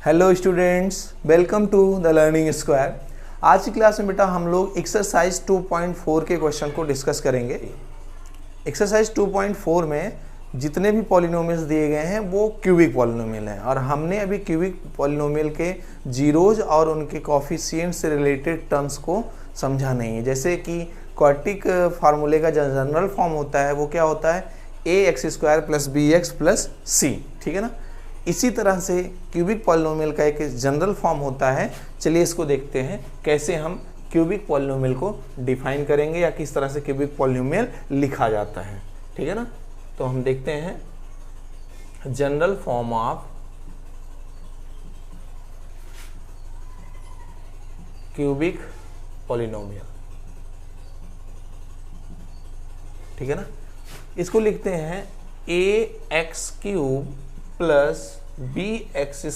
Hello students, welcome to the learning square. आज की class में बेटा हम लोग एक्सरसाइज 2.4 के क्वेश्चन को डिस्कस करेंगे। एक्सरसाइज 2.4 में जितने भी पॉलिनोमियल्स दिए गए हैं वो क्यूबिक पॉलिनोमियल हैं और हमने अभी क्यूबिक पॉलिनोमियल के जीरोज और उनके कोएफिशिएंट से रिलेटेड टर्म्स को समझा नहीं है। जैसे कि क्वाड्रेटिक फार्मूले का जनरल फॉर्म होता है वो क्या होता है, ax² + bx + c, ठीक है ना। इसी तरह से क्यूबिक पॉलिनोमियल का एक जनरल फॉर्म होता है। चलिए इसको देखते हैं कैसे हम क्यूबिक पॉलिनोमियल को डिफाइन करेंगे या किस तरह से क्यूबिक पॉलिनोमियल लिखा जाता है, ठीक है ना। तो हम देखते हैं general form of cubic polynomial, ठीक है ना। इसको लिखते हैं ax³ + bx²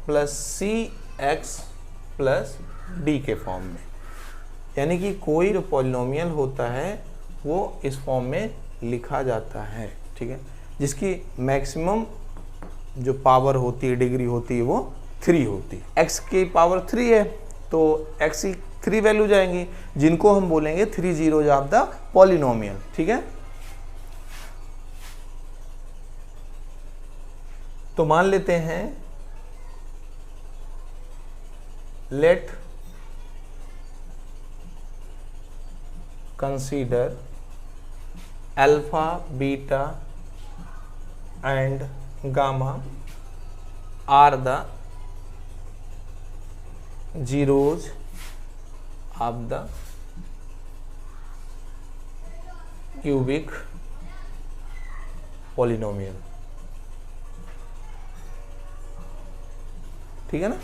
+ cx + d के फॉर्म में। यानी कि कोई जो पॉलिनोमियल होता है वो इस फॉर्म में लिखा जाता है, ठीक है, जिसकी मैक्सिमम जो पावर होती है, डिग्री होती है, वो 3 होती है। x की पावर 3 है तो x की 3 वैल्यू जाएंगी, जिनको हम बोलेंगे 3 जीरोज ऑफ द पॉलिनोमियल, ठीक है। तो मान लेते हैं let consider alpha, beta and gamma are the zeros of the cubic polynomial, ठीक है ना।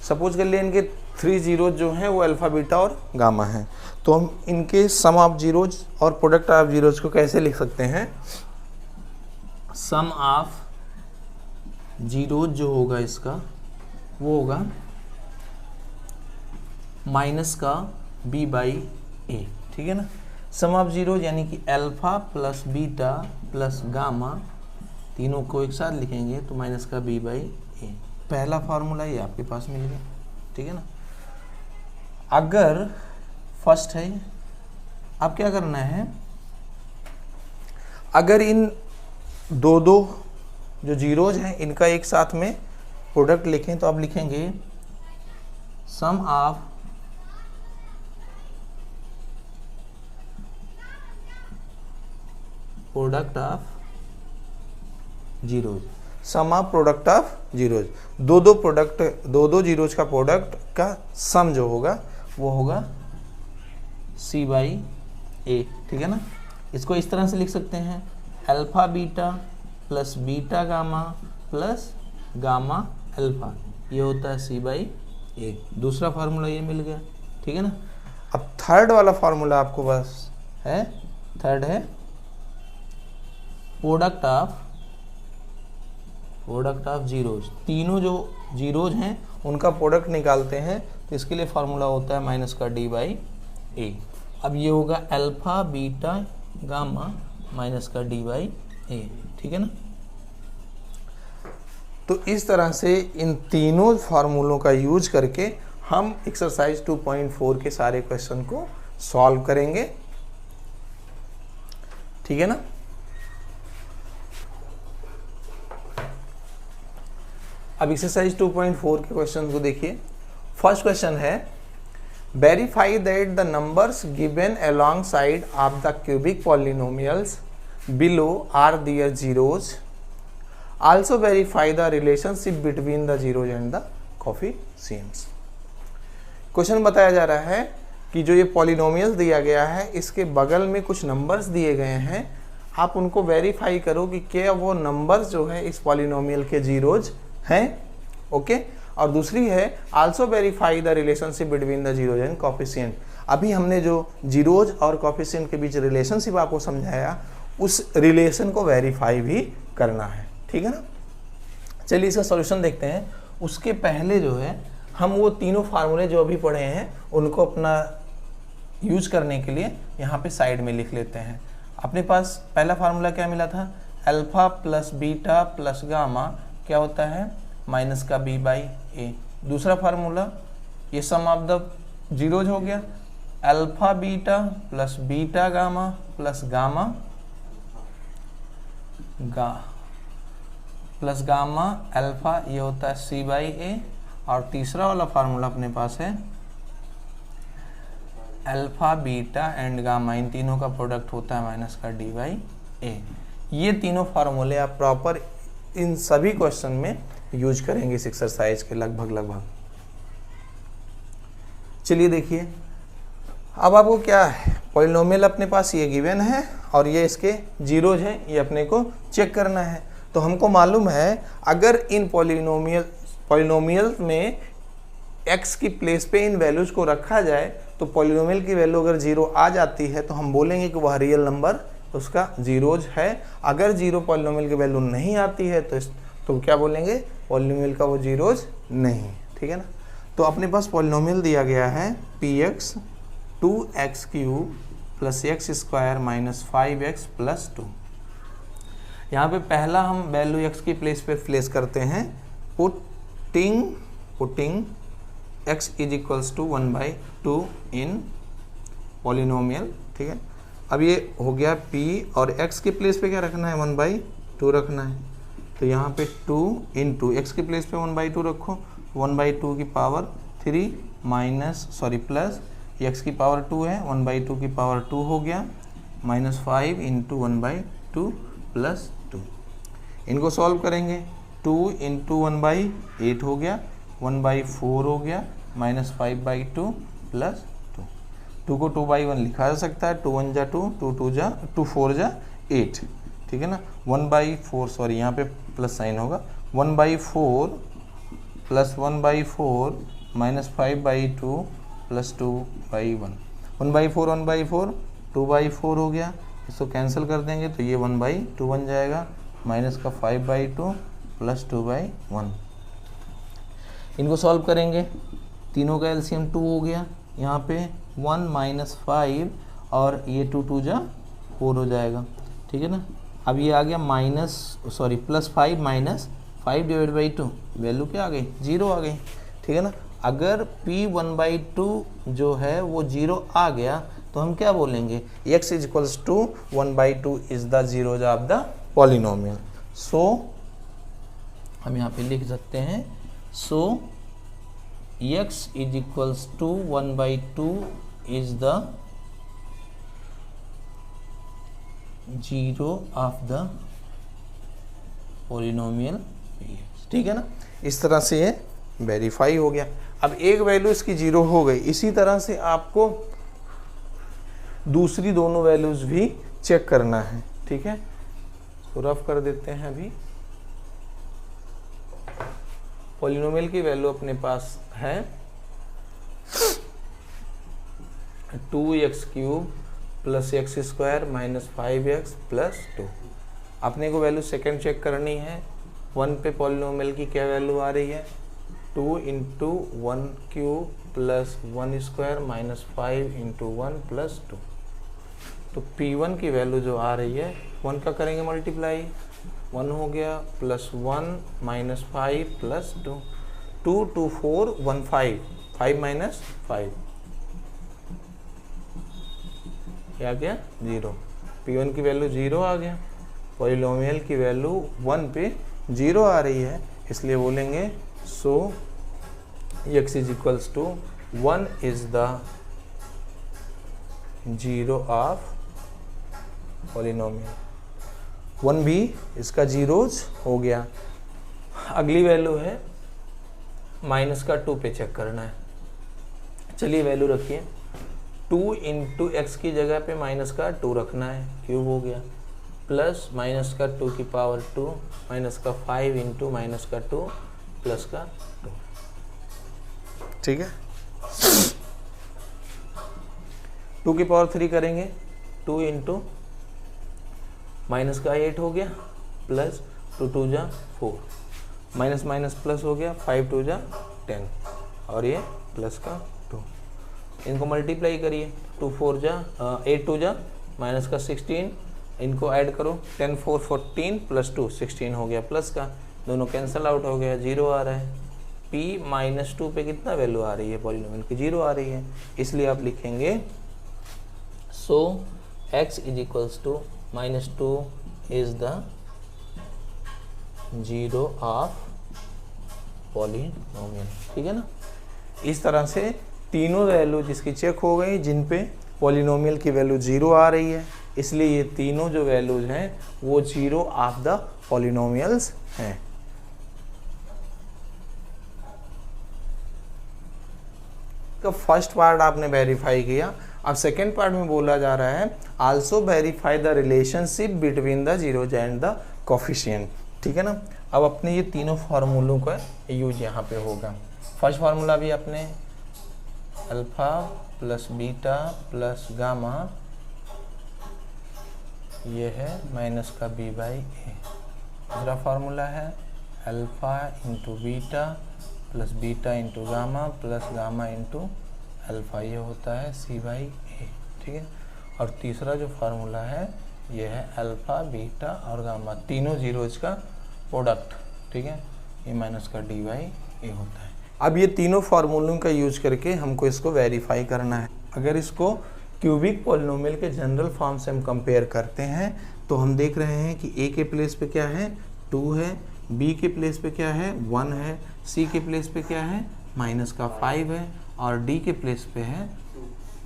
सपोज कर लिए इनके 3 जीरोज जो हैं वो अल्फा, बीटा और गामा हैं, तो हम इनके सम ऑफ जीरोज और प्रोडक्ट ऑफ जीरोज को कैसे लिख सकते हैं। सम ऑफ जीरोज जो होगा इसका वो होगा माइनस का b/a, ठीक है ना। सम ऑफ जीरोज यानी कि अल्फा + बीटा + गामा, तीनों को एक साथ लिखेंगे तो माइनस का b/a। पहला फार्मूला ये आपके पास मिल गया, ठीक है ना। अगर फर्स्ट है, अब क्या करना है, अगर इन दो जो जीरोज हैं इनका एक साथ में प्रोडक्ट लिखें तो अब लिखेंगे sum of product of zeros, sum of product of zeros. दो जीरोज का प्रोडक्ट का सम जो होगा वो होगा c/a, ठीक है ना। इसको इस तरह से लिख सकते हैं alpha beta + beta gamma + gamma alpha, ये होता है c/a। दूसरा फार्मूला ये मिल गया, ठीक है ना। अब थर्ड वाला फार्मूला आपको बस है, थर्ड है प्रोडक्ट ऑफ जीरोज। तीनों जो जीरोज हैं उनका प्रोडक्ट निकालते हैं तो इसके लिए फार्मूला होता है माइनस का d/a। अब ये होगा अल्फा, बीटा, गामा माइनस का d/a, ठीक है ना। तो इस तरह से इन तीनों फार्मूलों का यूज करके हम एक्सरसाइज 2.4 के सारे क्वेश्चन को सॉल्व करेंगे, ठीक है ना। अब एक्सरसाइज 2.4 के क्वेश्चन को देखिए। फर्स्ट क्वेश्चन है verify that the numbers given alongside of the cubic polynomials below are their zeros, also verify the relationship between the zeros and the coefficients. Question बताया जा रहा है कि जो ये पॉलिनोमियल्स दिया गया है इसके बगल में कुछ नंबर्स दिए गए हैं, आप उनको वेरीफाई करो कि क्या वो नंबर्स जो है इस पॉलिनोमियल के जीरोज हैं, ओके। और दूसरी है also verify the relationship between the zeros and coefficient. अभी हमने जो जीरोज और कोएफिशिएंट के बीच रिलेशनशिप आपको समझाया उस रिलेशन को वेरीफाई भी करना है, ठीक है ना। चलिए इसका सॉल्यूशन देखते हैं। उसके पहले जो है हम वो तीनों फार्मूले जो अभी पढ़े हैं उनको अपना यूज करने के लिए यहाँ पे साइड में लिख लेते हैं। अपने पास पहला फार्मूला क्या मिला था, alpha plus beta plus gamma क्या होता है, माइनस का बी बाई ए। दूसरा फार्मूला, ये सम ऑफ द जीरोज हो गया, alpha beta plus beta gamma plus gamma plus gamma alpha, ये होता है सी बाई ए। और तीसरा वाला फार्मूला अपने पास है अल्फा बीटा एंड गामा, इन तीनों का प्रोडक्ट होता है माइनस का डी बाई ए। ये तीनों फार्मूले आप प्रॉपर इन सभी क्वेश्चन में यूज करेंगे इस एक्सरसाइज के लगभग। चलिए देखिए, अब आपको क्या है, पॉलिनोमियल अपने पास ये गिवन है और ये इसके जीरोज हैं, ये अपने को चेक करना है। तो हमको मालूम है अगर इन पॉलिनोमियल में x की प्लेस पे इन वैल्यूज को रखा जाए तो पॉलिनोमियल की वैल्यू अगर जीरो आ जाती है तो हम बोलेंगे कि वह रियल नंबर उसका जीरोज है। अगर जीरो पॉलिनोमियल की वैल्यू नहीं आती है तो क्या बोलेंगे, पॉलिनोमियल का वो जीरोज नहीं, ठीक है ना। तो अपने पास पॉलिनोमियल दिया गया है px 2x³ plus x square minus 5x plus 2। यहाँ पे पहला हम वैल्यू x की प्लेस पे प्लेस करते हैं, putting x is equals to 1/2 in polynomial, ठीक है। अब ये हो गया p और x की प्लेस पे क्या रखना है, 1/2 रखना है। तो यहाँ पे 2 इंटू एक्स की प्लेस पे 1/2 रखो, 1/2 की पावर 3 प्लस x की पावर 2 है, 1/2 की पावर 2 हो गया, माइनस 5 इंटू 1/2 प्लस 2। इनको सॉल्व करेंगे, 2 इंटू 1/8 हो गया, 1/4 हो गया, माइनस 5/2 प्लस 2। 2 को 2/1 लिखा जा सकता है, 2 1 जा 2, 2 4 जा 8, ठीक है ना। 1/4 सॉरी यहाँ पे प्लस साइन होगा, 1/4 प्लस 1/4 माइनस 5/2 प्लस 2/1, 1/4 1/4 2/4 हो गया, इसको कैंसिल कर देंगे तो ये 1/2 बन जाएगा, माइनस का 5/2 प्लस 2/1। इनको सॉल्व करेंगे, तीनों का एलसीएम 2 हो गया, यहाँ पे 1 माइनस 5 और ये 2 2 जा 4 हो जाएगा, ठीक है ना। अब ये आ गया प्लस 5 माइनस 5/2, वैल्यू क्या आ गई, 0 आ गई, ठीक है ना। अगर p 1/2 जो है वो 0 आ गया तो हम क्या बोलेंगे, x is equals to 1/2 is the zeros of the polynomial. So हम यहाँ पे लिख सकते हैं, so x is equals to 1/2 is the zero of the polynomial px, ठीक है ना। इस तरह से ये वेरीफाई हो गया। अब एक वैल्यू इसकी 0 हो गई, इसी तरह से आपको दूसरी दोनों वैल्यूज भी चेक करना है, ठीक है। तो रफ कर देते हैं। अभी पॉलिनोमियल की वैल्यू अपने पास है 2x³ plus x square minus 5x plus 2। अपने को वैल्यू सेकंड चेक करनी है, 1 पे पॉलिनोमियल की क्या वैल्यू आ रही है, 2 into 1³ plus 1 square minus 5 into 1 plus 2। तो P1 की वैल्यू जो आ रही है 1 का करेंगे मल्टीप्लाई, 1 हो गया प्लस 1 माइनस 5 प्लस 2, 2 2 4 1 5 माइनस 5 क्या आ गया 0। P1 की वैल्यू 0 आ गया, पॉलिनोमियल की वैल्यू 1 पे 0 आ रही है, इसलिए बोलेंगे so x is equals to 1 is the zero of polynomial. 1 भी इसका जीरोज हो गया। अगली वैल्यू है माइनस का 2 पे चेक करना है। चलिए वैल्यू रखिए, 2 इंटू एक्स की जगह पे माइनस का 2 रखना है, क्यूब हो गया, प्लस माइनस का 2 की पावर 2 माइनस का 5 इंटू माइनस का 2 प्लस का 2, ठीक है। 2 की पावर 3 करेंगे, 2 इंटू माइनस का 8 हो गया, प्लस 2 2 जा 4, माइनस माइनस प्लस हो गया, 5 2 जा 10 और ये प्लस का 2। इनको मल्टीप्लाई करिए, 2 4 जा 8 2 जा माइनस का 16 इनको ऐड करो, 10 4 14 प्लस 2 16 हो गया प्लस का, दोनों कैंसिल आउट हो गया, 0 आ रहा है। p माइनस 2 पे कितना वैल्यू आ रही है पॉलिनोमियल की, 0 आ रही है, इसलिए आप लिखेंगे so x is equals to minus 2 is the 0 of polynomial. ठीक है ना। इस तरह से तीनों वैल्यू जिसकी चेक हो गई, जिन पे पॉलिनोमियल की वैल्यू 0 आ रही है, इसलिए ये तीनों जो वैल्यूज हैं वो 0 ऑफ द पॉलिनोमियल्स हैं। तो फर्स्ट पार्ट आपने वेरीफाई किया। अब सेकेंड पार्ट में बोला जा रहा है also verify the relationship between the zeros and the coefficient. ठीक है ना। अब अपने ये तीनों फार्मूलों का यूज यहाँ पे होगा। फर्स्ट फार्मूला भी अपने alpha plus beta plus gamma, ये है माइनस का b बाई ए। दूसरा फार्मूला है alpha into beta plus beta into gamma plus gamma into alpha, ये होता है c बाई ए। ठीक है। और तीसरा जो फार्मूला है ये है अल्फा बीटा और गामा, तीनों जीरोज का प्रोडक्ट। ठीक है। ये माइनस का d बाई ए होता है। अब ये तीनों फार्मूलों का यूज करके हमको इसको वेरीफाई करना है। अगर इसको क्यूबिक पॉलिनोमियल के जनरल फॉर्म से हम कंपेयर करते हैं तो हम देख रहे हैं कि a के प्लेस पे क्या है 2 है, b के प्लेस पे क्या है 1 है, c के प्लेस पे क्या है माइनस का 5 है और d के प्लेस पे है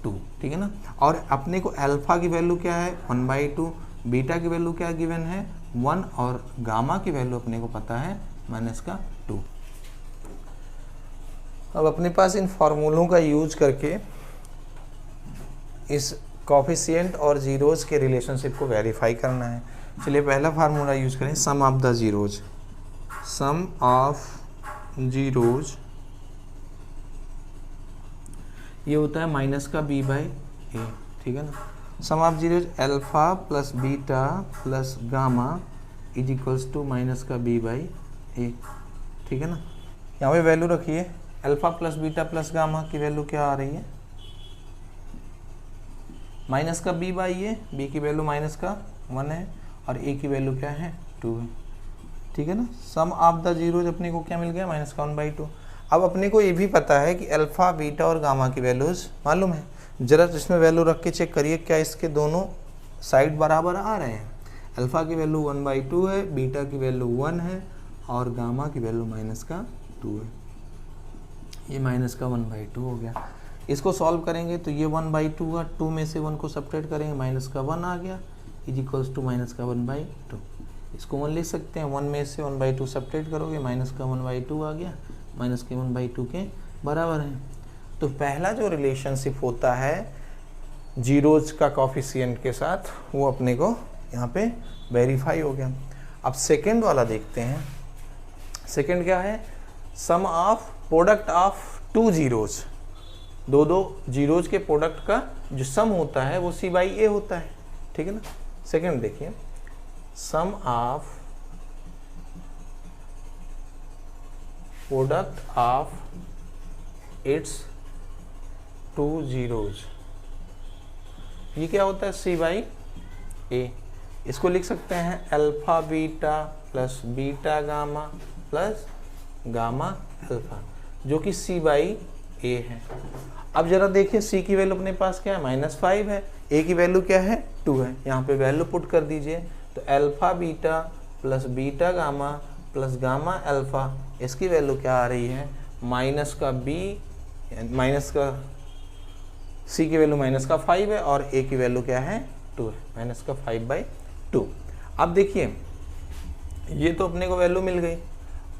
2। ठीक है ना। और अपने को अल्फा की वैल्यू क्या है 1/2, बीटा की वैल्यू क्या गिवन है 1 और गामा की वैल्यू अपने को पता है माइनस का 2। अब अपने पास इन फार्मूलों का यूज करके इस कोफिशिएंट और जीरोज के रिलेशनशिप को वेरीफाई करना है। चलिए पहला फार्मूला यूज करें, sum of the zeros. Sum of zeros ये होता है माइनस का b बाई ए। ठीक है ना। Sum of zeros alpha plus beta plus gamma is equals to minus का b बाई ए। ठीक है ना। यहाँ पे वैल्यू रखिए, alpha plus beta plus gamma की वैल्यू क्या आ रही है माइनस का b बाई ए, b की वैल्यू माइनस का 1 है और a की वैल्यू क्या है 2 है। ठीक है ना। सम ऑफ द जीरोज अपने को क्या मिल गया माइनस का 1/2। अब अपने को ये भी पता है कि अल्फा बीटा और गामा की वैल्यूज मालूम है, जरा इसमें वैल्यू रख के चेक करिए क्या इसके दोनों साइड बराबर आ रहे हैं। अल्फा की वैल्यू 1/2 है, बीटा की वैल्यू 1 है और गामा की वैल्यू माइनस का 2 है। ये माइनस का 1/2 हो गया। इसको सॉल्व करेंगे तो ये 1/2 हुआ, 2 में से 1 को सब्ट्रैक्ट करेंगे माइनस का 1 आ गया इज इक्वल्स टू माइनस का 1/2। इसको 1 लिख सकते हैं, 1 में से 1/2 सब्ट्रैक्ट करोगे माइनस का 1/2 आ गया, माइनस के 1/2 के बराबर है। तो पहला जो रिलेशनशिप होता है जीरोज का कोफिशिएंट के साथ वो अपने को यहाँ पे वेरीफाई हो गया। अब सेकेंड वाला देखते हैं। सेकेंड क्या है, sum of product of 2 zeros, दो जीरोज के प्रोडक्ट का जो सम होता है वो c बाई ए होता है। ठीक है ना। सेकेंड देखिए, sum of product of its 2 zeros, ये क्या होता है c बाई ए। इसको लिख सकते हैं alpha beta plus beta gamma plus gamma alpha, जो कि c बाई ए है। अब जरा देखिए c की वैल्यू अपने पास क्या है -5 है, a की वैल्यू क्या है 2 है। यहाँ पे वैल्यू पुट कर दीजिए तो alpha beta plus beta gamma plus gamma alpha, इसकी वैल्यू क्या आ रही है माइनस का b, माइनस का c की वैल्यू माइनस का 5 है और a की वैल्यू क्या है 2 है, माइनस का 5/2। अब देखिए ये तो अपने को वैल्यू मिल गई।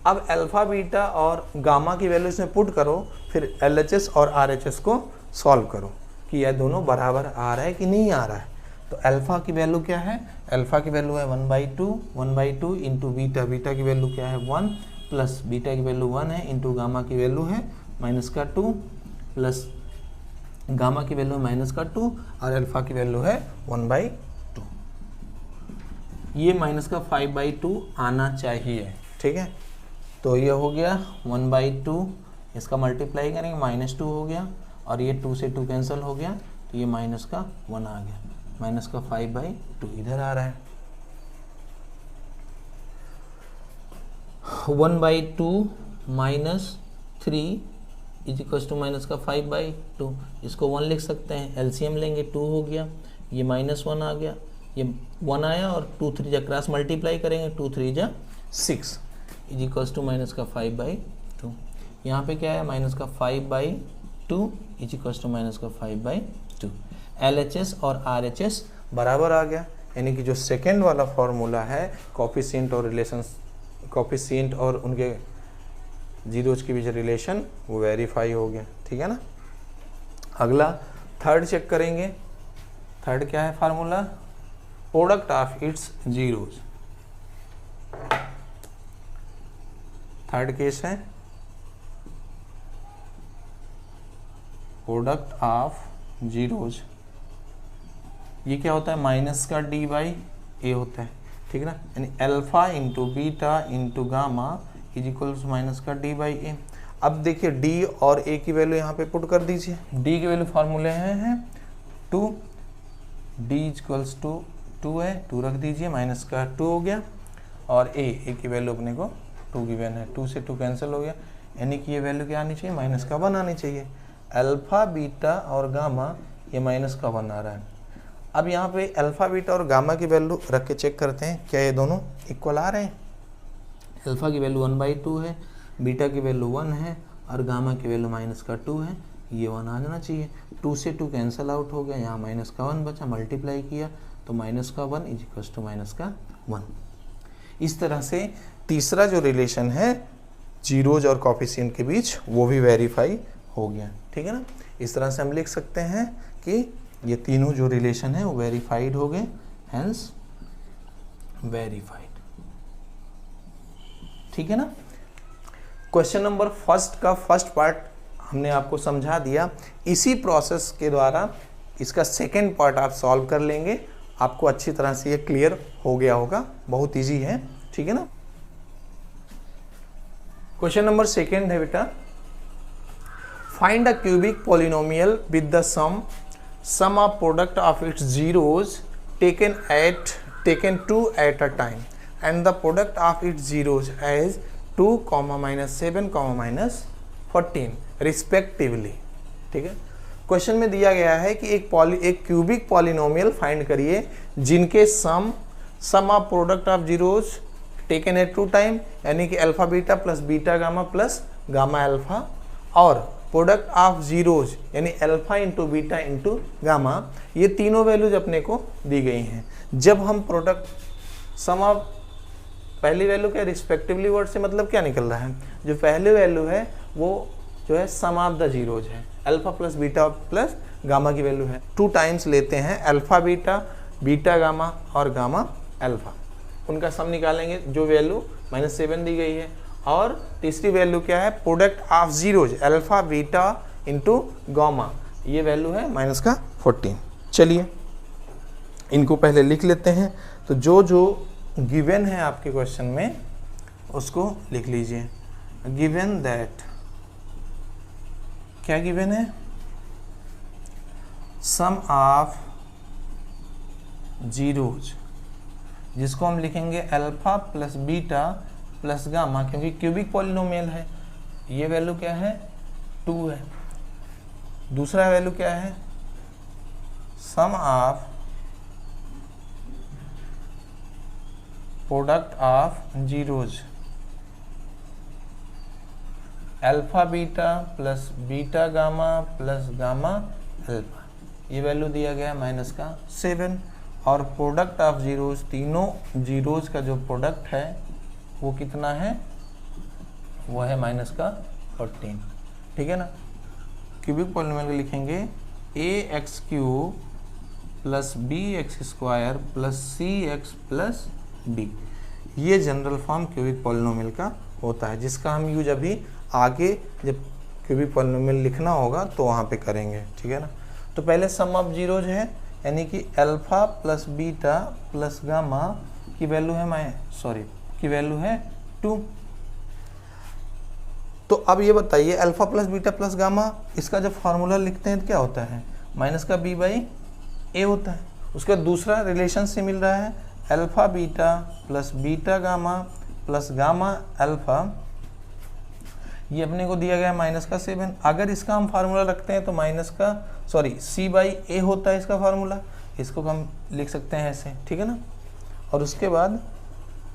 अब अल्फा बीटा और गामा की वैल्यू इसमें पुट करो, फिर LHS और RHS को सॉल्व करो कि यह दोनों बराबर आ रहा है कि नहीं आ रहा है। तो अल्फा की वैल्यू क्या है, अल्फा की वैल्यू है 1/2 इंटू बीटा, बीटा की वैल्यू क्या है 1 प्लस बीटा की वैल्यू 1 है इंटू गामा की वैल्यू है माइनस का 2 प्लस गामा की वैल्यू माइनस का 2 और अल्फा की वैल्यू है 1/2। ये माइनस का 5/2 आना चाहिए। ठीक है। तो ये हो गया 1/2, इसका मल्टीप्लाई करेंगे -2 हो गया और ये 2 से 2 कैंसिल हो गया तो ये माइनस का 1 आ गया। माइनस का 5/2 इधर आ रहा है। 1/2 minus 3 is equal to minus का 5/2। इसको 1 लिख सकते हैं, एलसीएम लेंगे 2 हो गया, ये -1 आ गया, ये 1 आया और 2 3 जा क्रॉस मल्टीप्लाई करेंगे, 2 3 जा 6 इज इक्वल टू माइनस का 5/2। यहाँ पे क्या है, माइनस का 5/2 इज इक्वल टू माइनस का 5/2। LHS और RHS बराबर आ गया, यानी कि जो सेकेंड वाला फॉर्मूला है कोफिशिएंट और रिलेशंस, कोफिशिएंट और उनके जीरोज के बीच रिलेशन, वो वेरीफाई हो गया। ठीक है ना। अगला थर्ड चेक करेंगे। थर्ड क्या है formula, product of its zeros. Third case है प्रोडक्ट ऑफ जीरोज। ये क्या होता है, माइनस का d/a होता है। ठीक है ना, यानी alpha into beta into gamma is equal to minus का d/a। अब देखिए d और a की वैल्यू यहाँ पे पुट कर दीजिए। d की वैल्यू फार्मूले हैं 2, d इक्वल्स टू 2 है, 2 रख दीजिए, माइनस का 2 हो गया, और a की वैल्यू अपने को 2 गिवन है, 2 से 2 कैंसिल हो गया, यानी कि ये वैल्यू क्या आनी चाहिए, माइनस का 1 आनी चाहिए। अल्फा बीटा और गामा ये माइनस का 1 आ रहा है। अब यहाँ पे अल्फा बीटा और गामा की वैल्यू रख के चेक करते हैं क्या ये दोनों इक्वल आ रहे हैं। अल्फा की वैल्यू 1/2 है, बीटा की वैल्यू 1 है और गामा की वैल्यू माइनस का 2 है, ये 1 आ जाना चाहिए। 2 से 2 कैंसिल आउट हो गया, यहाँ माइनस का 1 बचा, मल्टीप्लाई किया तो माइनस का 1 इज इक्वल टू माइनस का 1। इस तरह से तीसरा जो रिलेशन है जीरोज और कोफिशिएंट के बीच, वो भी वेरीफाई हो गया। ठीक है ना। इस तरह से हम लिख सकते हैं कि ये तीनों जो रिलेशन है वो वेरीफाइड हो गए, हेंस वेरीफाइड। ठीक है ना। क्वेश्चन नंबर फर्स्ट का फर्स्ट पार्ट हमने आपको समझा दिया। इसी प्रोसेस के द्वारा इसका सेकेंड पार्ट आप सॉल्व कर लेंगे, आपको अच्छी तरह से ये क्लियर हो गया होगा, बहुत इजी है। ठीक है ना। क्वेश्चन नंबर सेकेंड है बेटा, find a cubic polynomial with the sum of product of its zeros taken 2 at a time and the product of its zeros as 2, -7, -14 respectively. ठीक है। क्वेश्चन में दिया गया है कि एक क्यूबिक पॉलिनोमियल फाइंड करिए जिनके sum of product of zeros taken at 2 time, यानी कि alpha beta plus beta gamma plus gamma alpha, और प्रोडक्ट ऑफ जीरोज यानी alpha into beta into gamma, ये तीनों वैल्यूज अपने को दी गई हैं। जब हम प्रोडक्ट सम ऑफ, पहली वैल्यू क्या, रिस्पेक्टिवली वर्ड से मतलब क्या निकल रहा है, जो पहली वैल्यू है वो जो है सम ऑफ द जीरोज है, alpha plus beta plus gamma की वैल्यू है। 2 टाइम्स लेते हैं अल्फा बीटा, बीटा गामा और गामा अल्फा, उनका सम निकालेंगे जो वैल्यू -7 दी गई है। और तीसरी वैल्यू क्या है, product of zeros alpha beta into gamma, ये वैल्यू है -14। चलिए इनको पहले लिख लेते हैं। तो जो गिवन है आपके क्वेश्चन में उसको लिख लीजिए। गिवन दैट, क्या गिवन है, सम ऑफ जीरोज, जिसको हम लिखेंगे alpha plus beta plus gamma, क्योंकि क्यूबिक पॉलिनोमियल है। ये वैल्यू क्या है, 2 है। दूसरा वैल्यू क्या है, sum of product of zeros alpha beta plus beta gamma plus gamma alpha, ये वैल्यू दिया गया -7। और प्रोडक्ट ऑफ जीरोज, तीनों जीरोज का जो प्रोडक्ट है वो कितना है, वो है -14। ठीक है ना। क्यूबिक पॉलिनोमियल को लिखेंगे ax³ plus bx² plus cx plus b, ये जनरल फॉर्म क्यूबिक पॉलिनोमियल का होता है, जिसका हम यूज अभी आगे जब क्यूबिक पॉलिनोमियल लिखना होगा तो वहाँ पे करेंगे। ठीक है ना। तो पहले सम ऑफ जीरोज है, यानी कि alpha plus beta plus gamma की वैल्यू है 2। तो अब ये बताइए alpha plus beta plus gamma, इसका जब फार्मूला लिखते हैं तो क्या होता है, -b/a होता है। उसका दूसरा रिलेशन से मिल रहा है alpha beta plus beta gamma plus gamma alpha, ये अपने को दिया गया है माइनस का 7। अगर इसका हम फार्मूला रखते हैं तो माइनस का सी बाई ए होता है इसका फार्मूला, इसको हम लिख सकते हैं ऐसे, ठीक है ना। और उसके बाद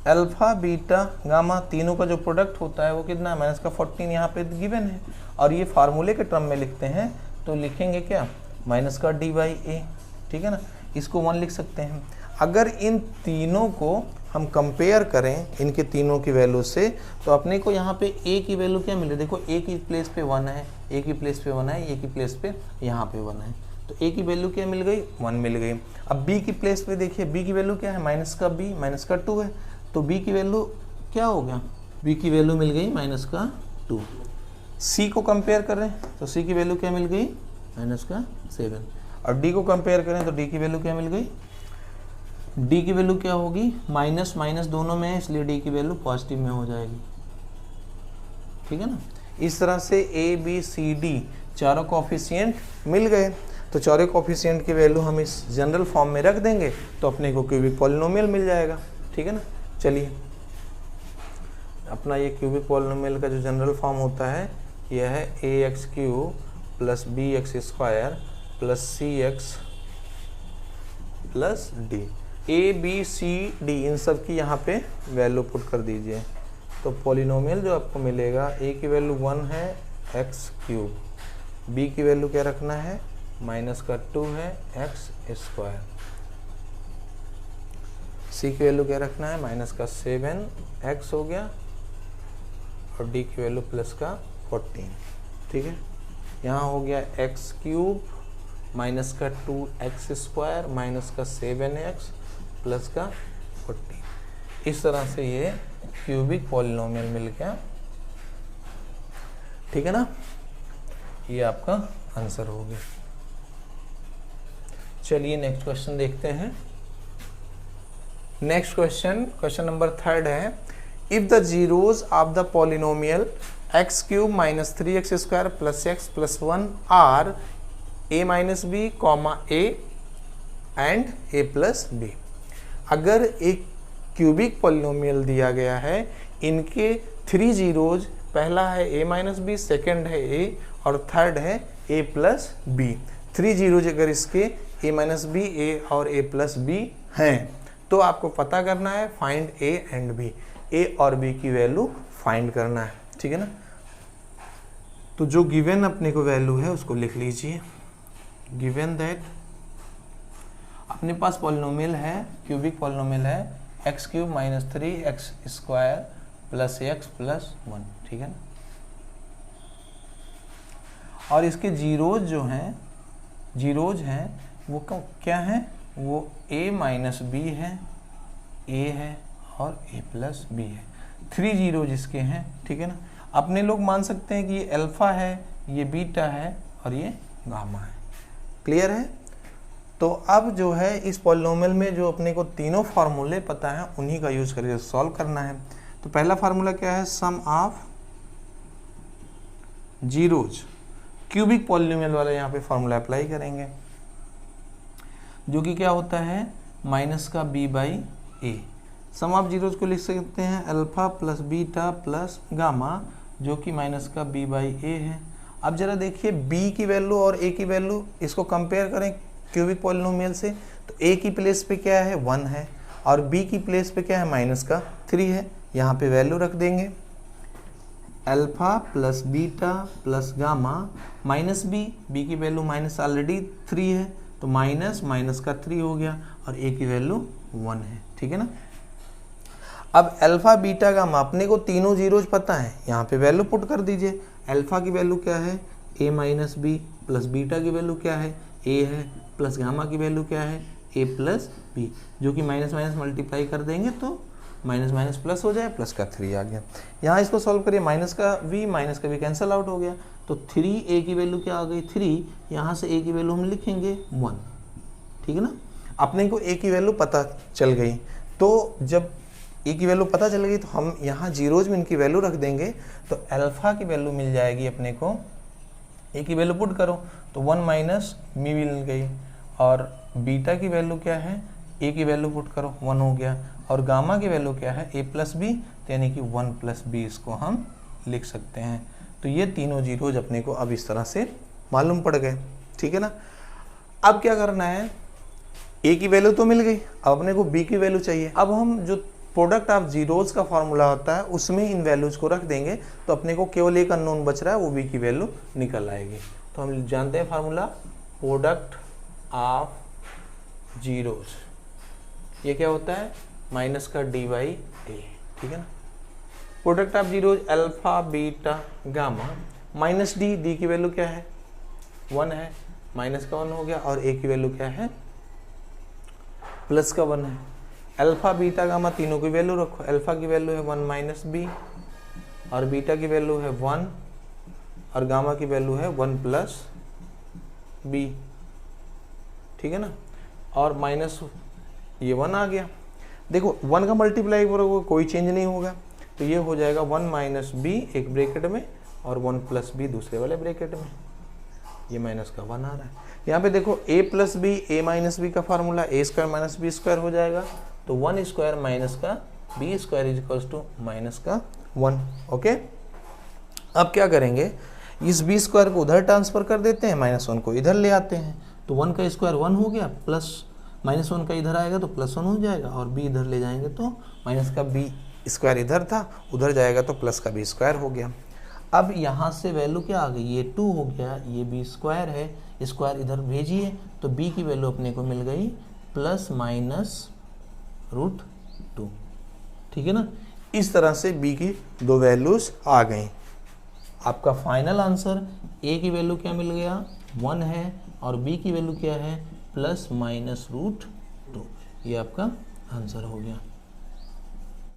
अल्फा बीटा गामा तीनों का जो प्रोडक्ट होता है वो कितना है, माइनस का 14 यहाँ पे गिवन है। और ये फार्मूले के टर्म में लिखते हैं तो लिखेंगे क्या, माइनस का डी बाई ए, ठीक है ना। इसको 1 लिख सकते हैं। अगर इन तीनों को हम कंपेयर करें इनके तीनों की वैल्यू से तो अपने को यहाँ पे ए की वैल्यू क्या मिले, देखो ए की प्लेस पे 1 है, ए की प्लेस पे 1 है, ए की प्लेस पे यहाँ पे 1 है, तो ए की वैल्यू क्या मिल गई, 1 मिल गई। अब बी की प्लेस पे देखिए, बी की वैल्यू क्या है, माइनस का बी माइनस का 2 है, तो बी की वैल्यू क्या हो गया, बी की वैल्यू मिल गई माइनस का 2। सी को कंपेयर करें तो सी की वैल्यू क्या मिल गई, माइनस का 7। और डी को कंपेयर करें तो डी की वैल्यू क्या मिल गई, डी की वैल्यू क्या होगी, माइनस माइनस दोनों में है इसलिए डी की वैल्यू पॉजिटिव में हो जाएगी, ठीक है ना। इस तरह से ए बी सी डी चारों कोफिशिएंट मिल गए, तो चारों कोफिशिएंट की वैल्यू हम इस जनरल फॉर्म में रख देंगे तो अपने को क्यूबिक पॉलिनोमियल मिल जाएगा, ठीक है ना। चलिए अपना ये क्यूबिक पॉलिनोमियल का जो जनरल फॉर्म होता है यह है a x cube plus b x square plus c x plus d. A b c d इन सब की यहाँ पे वैल्यू पुट कर दीजिए, तो पॉलिनोमियल जो आपको मिलेगा, ए की वैल्यू 1 है एक्स क्यूब, बी की वैल्यू क्या रखना है, माइनस का 2 है एक्स स्क्वायर, सी की वैल्यू क्या रखना है, माइनस का 7 एक्स हो गया, और डी की वैल्यू प्लस का 14, ठीक है। यहाँ हो गया एक्स क्यूब माइनस का 2 एक्स स्क्वायर माइनस का 7 एक्स प्लस का 40। इस तरह से ये क्यूबिक पॉलिनोमियल मिल गया, ठीक है ना। ये आपका आंसर हो गया। चलिए नेक्स्ट क्वेश्चन देखते हैं। नेक्स्ट क्वेश्चन नंबर 3 है, if the zeros of the polynomial x cube minus 3x square plus x plus 1 are a minus b comma a and a plus b. अगर एक क्यूबिक पॉलिनोमियल दिया गया है, इनके 3 zeros, पहला है ए माइनस बी, सेकेंड है ए और थर्ड है ए प्लस बी। 3 जीरोज अगर इसके ए माइनस बी, ए और ए प्लस बी हैं तो आपको पता करना है फाइंड ए एंड बी, ए और बी की वैल्यू फाइंड करना है, ठीक है ना। तो जो गिवन अपने को वैल्यू है उसको लिख लीजिए। गिवन दैट अपने पास पॉलिनोमियल है, क्यूबिक पॉलिनोमियल है x cube minus 3x square plus x plus 1, ठीक है ना। और इसके जीरोज जो हैं वो क्या है, वो a माइनस बी है, a है और a प्लस बी है। 3 जीरोज इसके हैं, ठीक है ना। अपने लोग मान सकते हैं कि ये अल्फा है, ये बीटा है और ये गामा है। क्लियर है। तो अब जो है इस पॉलिनोमियल में जो अपने को तीनों फार्मूले पता है उन्हीं का यूज करके सॉल्व करना है। तो पहला फार्मूला क्या है, sum of zeros, cubic polynomial वाला यहाँ पे फार्मूला अप्लाई करेंगे, जो कि क्या होता है, माइनस का b by a. Sum of zeros को लिख सकते हैं alpha plus beta plus gamma, जो कि माइनस का बी बाई ए है। अब जरा देखिए बी की वैल्यू और ए की वैल्यू, इसको कंपेयर करें क्यूबिक पॉलिनोमियल से, तो ए की प्लेस पे क्या है 1 है और बी की प्लेस पे क्या है माइनस का 3 है। यहाँ पे वैल्यू रख देंगे alpha plus beta plus gamma minus b की वैल्यू माइनस ऑलरेडी 3 है तो माइनस माइनस का 3 हो गया और ए की वैल्यू 1 है, ठीक है ना। अब अल्फा बीटा गामा अपने को तीनों जीरोज पता है, यहाँ पे वैल्यू पुट कर दीजिए। अल्फा की वैल्यू क्या है, ए माइनस बी, प्लस बीटा की वैल्यू क्या है, ए है, प्लस गामा की वैल्यू क्या है, ए प्लस बी, जो कि माइनस माइनस मल्टीप्लाई कर देंगे तो माइनस माइनस प्लस हो जाए, प्लस का 3 आ गया। यहाँ इसको सॉल्व करिए, माइनस का वी कैंसिल आउट हो गया, तो 3 ए की वैल्यू क्या आ गई 3, यहाँ से ए की वैल्यू हम लिखेंगे 1, ठीक है ना। अपने को ए की वैल्यू पता चल गई, तो जब ए की वैल्यू पता चल गई तो हम यहाँ जीरोज में इनकी वैल्यू रख देंगे, तो अल्फा की वैल्यू मिल जाएगी अपने को, ए की वैल्यू पुट करो तो 1 माइनस मी मिल गई और बीटा की वैल्यू क्या है, ए की वैल्यू पुट करो 1 हो गया, और गामा की वैल्यू क्या है, ए प्लस बी, तो यानी कि 1 प्लस बी इसको हम लिख सकते हैं। तो ये तीनों जीरोज अपने को अब इस तरह से मालूम पड़ गए, ठीक है ना। अब क्या करना है, ए की वैल्यू तो मिल गई, अब अपने को बी की वैल्यू चाहिए। अब हम जो प्रोडक्ट ऑफ जीरोज का फॉर्मूला होता है उसमें इन वैल्यूज को रख देंगे, तो अपने को केवल एक अननोन बच रहा है, वो बी की वैल्यू निकल आएगी। तो हम जानते हैं फार्मूला, प्रोडक्ट ऑफ जीरोज, ये क्या होता है, माइनस का डी बाई ए, ठीक है ना। Product of zeros alpha beta gamma minus D, D की वैल्यू क्या है 1 है, माइनस का 1 हो गया, और ए की वैल्यू क्या है प्लस का 1 है। अल्फा बीटा गामा तीनों की वैल्यू रखो, अल्फा की वैल्यू है 1 माइनस बी, और बीटा की वैल्यू है 1, और गामा की वैल्यू है 1 प्लस बी, ठीक है ना। और माइनस ये 1 आ गया, देखो 1 का मल्टीप्लाई करोगे कोई चेंज नहीं होगा, तो ये हो जाएगा 1 माइनस बी एक ब्रैकेट में और 1 प्लस बी दूसरे वाले ब्रैकेट में, ये माइनस का 1 आ रहा है। यहाँ पे देखो a plus b, a minus b का formula a square minus b square हो जाएगा, तो 1 स्क्वायर माइनस का b square is equals to minus का 1। ओके, अब क्या करेंगे, इस बी स्क्वायर को उधर ट्रांसफर कर देते हैं, माइनस 1 को इधर ले आते हैं, तो 1 का स्क्वायर 1 हो गया, प्लस माइनस 1 का इधर आएगा तो प्लस 1 हो जाएगा, और बी इधर ले जाएंगे तो माइनस का बी स्क्वायर इधर था, उधर जाएगा तो प्लस का बी स्क्वायर हो गया। अब यहाँ से वैल्यू क्या आ गई, ये 2 हो गया, ये बी स्क्वायर है, स्क्वायर इधर भेजिए, तो बी की वैल्यू अपने को मिल गई प्लस माइनस रूट 2, ठीक है ना। इस तरह से बी की दो वैल्यूज आ गई। आपका फाइनल आंसर ए की वैल्यू क्या मिल गया 1 है, और बी की वैल्यू क्या है प्लस माइनस रूट 2, ये आपका आंसर हो गया।